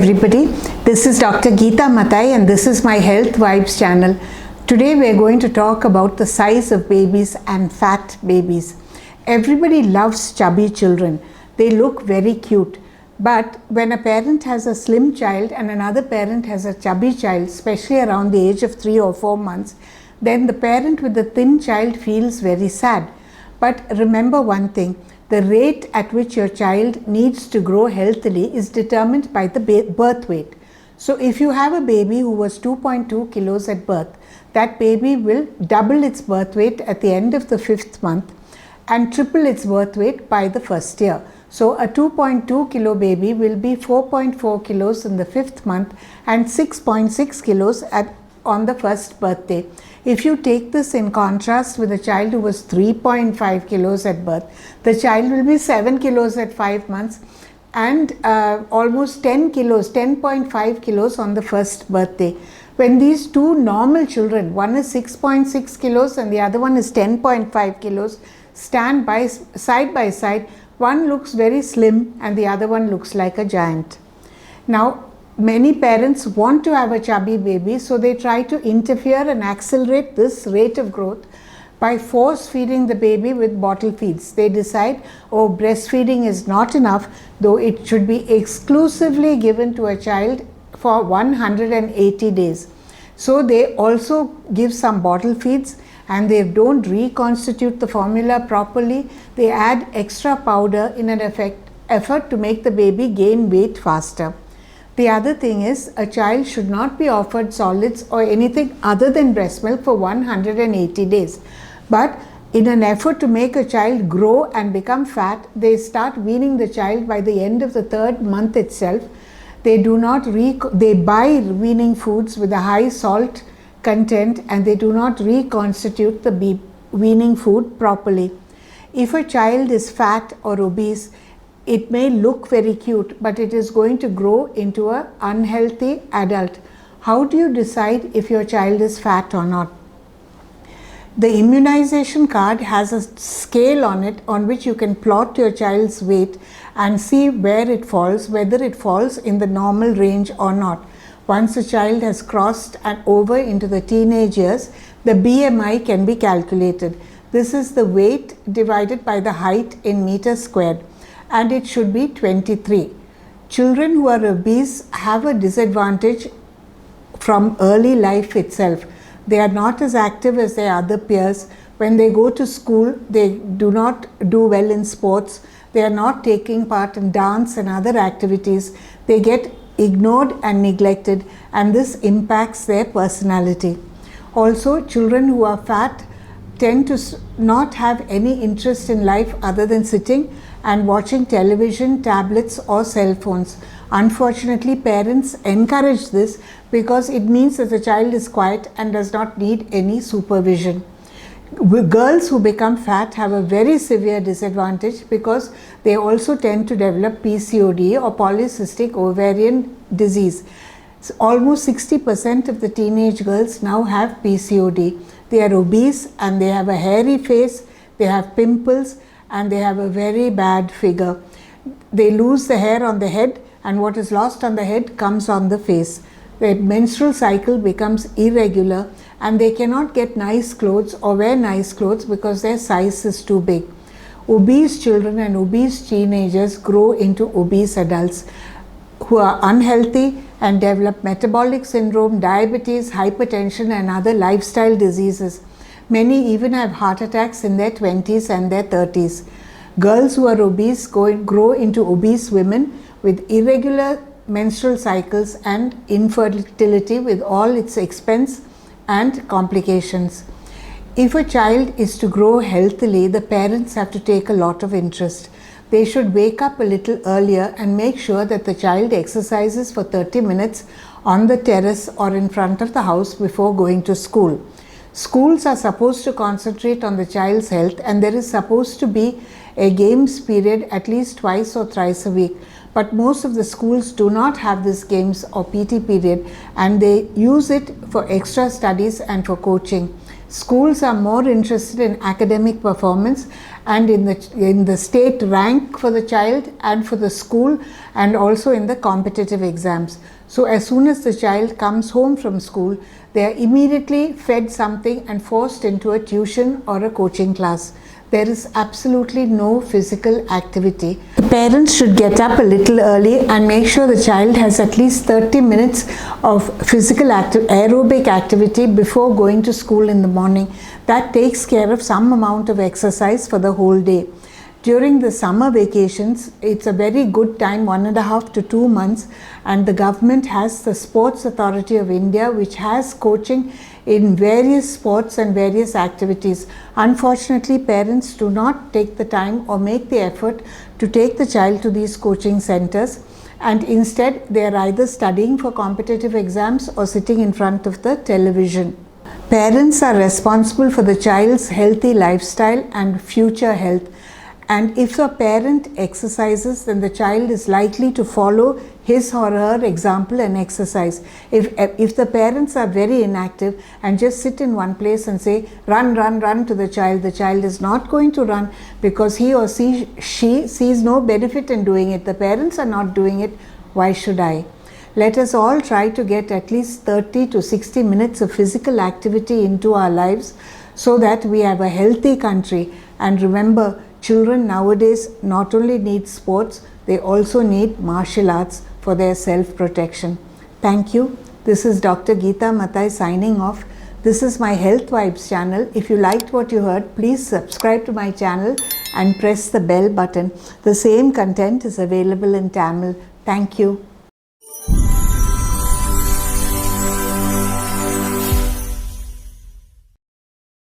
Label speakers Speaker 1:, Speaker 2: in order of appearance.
Speaker 1: Everybody, this is Dr. Gita Mathai and this is my Health Vibes channel. Today we are going to talk about the size of babies and fat babies. Everybody loves chubby children. They look very cute. But when a parent has a slim child and another parent has a chubby child, especially around the age of 3 or 4 months, then the parent with the thin child feels very sad. But remember one thing, the rate at which your child needs to grow healthily is determined by the birth weight. So if you have a baby who was 2.2 kilos at birth, that baby will double its birth weight at the end of the 5th month and triple its birth weight by the 1st year. So a 2.2 kilo baby will be 4.4 kilos in the 5th month and 6.6 kilos on the 1st birthday. If you take this in contrast with a child who was 3.5 kilos at birth, the child will be 7 kilos at 5 months and almost 10 kilos, 10.5 kilos on the 1st birthday. When these two normal children, one is 6.6 kilos and the other one is 10.5 kilos, stand side by side, one looks very slim and the other one looks like a giant. Now, many parents want to have a chubby baby, so they try to interfere and accelerate this rate of growth by force feeding the baby with bottle feeds. They decide, oh, breastfeeding is not enough, though it should be exclusively given to a child for 180 days. So they also give some bottle feeds and they don't reconstitute the formula properly. They add extra powder in an effort to make the baby gain weight faster. The other thing is, a child should not be offered solids or anything other than breast milk for 180 days. But in an effort to make a child grow and become fat, they start weaning the child by the end of the 3rd month itself. They buy weaning foods with a high salt content and they do not reconstitute the weaning food properly. If a child is fat or obese, it may look very cute, but it is going to grow into an unhealthy adult. How do you decide if your child is fat or not? The immunization card has a scale on it on which you can plot your child's weight and see where it falls, whether it falls in the normal range or not. Once a child has crossed and over into the teenage years, the BMI can be calculated. This is the weight divided by the height in meters squared, and it should be 23. Children who are obese have a disadvantage from early life itself. They are not as active as their other peers. When they go to school, they do not do well in sports. They are not taking part in dance and other activities. They get ignored and neglected, and this impacts their personality. Also, children who are fat tend to not have any interest in life other than sitting and watching television, tablets or cell phones. Unfortunately, parents encourage this because it means that the child is quiet and does not need any supervision. Girls who become fat have a very severe disadvantage because they also tend to develop PCOD or polycystic ovarian disease. So almost 60% of the teenage girls now have PCOD. They are obese and they have a hairy face, they have pimples and they have a very bad figure. They lose the hair on the head and what is lost on the head comes on the face. Their menstrual cycle becomes irregular and they cannot get nice clothes or wear nice clothes because their size is too big. Obese children and obese teenagers grow into obese adults who are unhealthy and develop metabolic syndrome, diabetes, hypertension and other lifestyle diseases. Many even have heart attacks in their 20s and their 30s. Girls who are obese grow into obese women with irregular menstrual cycles and infertility with all its expense and complications. If a child is to grow healthily, the parents have to take a lot of interest. They should wake up a little earlier and make sure that the child exercises for 30 minutes on the terrace or in front of the house before going to school. Schools are supposed to concentrate on the child's health and there is supposed to be a games period at least twice or thrice a week. But most of the schools do not have this games or PT period and they use it for extra studies and for coaching. Schools are more interested in academic performance and in the state rank for the child and for the school, and also in the competitive exams. So as soon as the child comes home from school, they are immediately fed something and forced into a tuition or a coaching class. There is absolutely no physical activity. The parents should get up a little early and make sure the child has at least 30 minutes of physical aerobic activity before going to school in the morning. That takes care of some amount of exercise for the whole day. During the summer vacations, it's a very good time, 1.5 to 2 months, and the government has the Sports Authority of India, which has coaching in various sports and various activities. Unfortunately, parents do not take the time or make the effort to take the child to these coaching centers, and instead they are either studying for competitive exams or sitting in front of the television. Parents are responsible for the child's healthy lifestyle and future health. And if a parent exercises, then the child is likely to follow his or her example and exercise. If the parents are very inactive and just sit in one place and say, run, run, run to the child is not going to run, because he or she sees no benefit in doing it. The parents are not doing it. Why should I? Let us all try to get at least 30 to 60 minutes of physical activity into our lives so that we have a healthy country. And remember, children nowadays not only need sports, they also need martial arts for their self-protection. Thank you. This is Dr. Gita Mathai signing off. This is my Health Vibes channel. If you liked what you heard, please subscribe to my channel and press the bell button. The same content is available in Tamil. Thank you.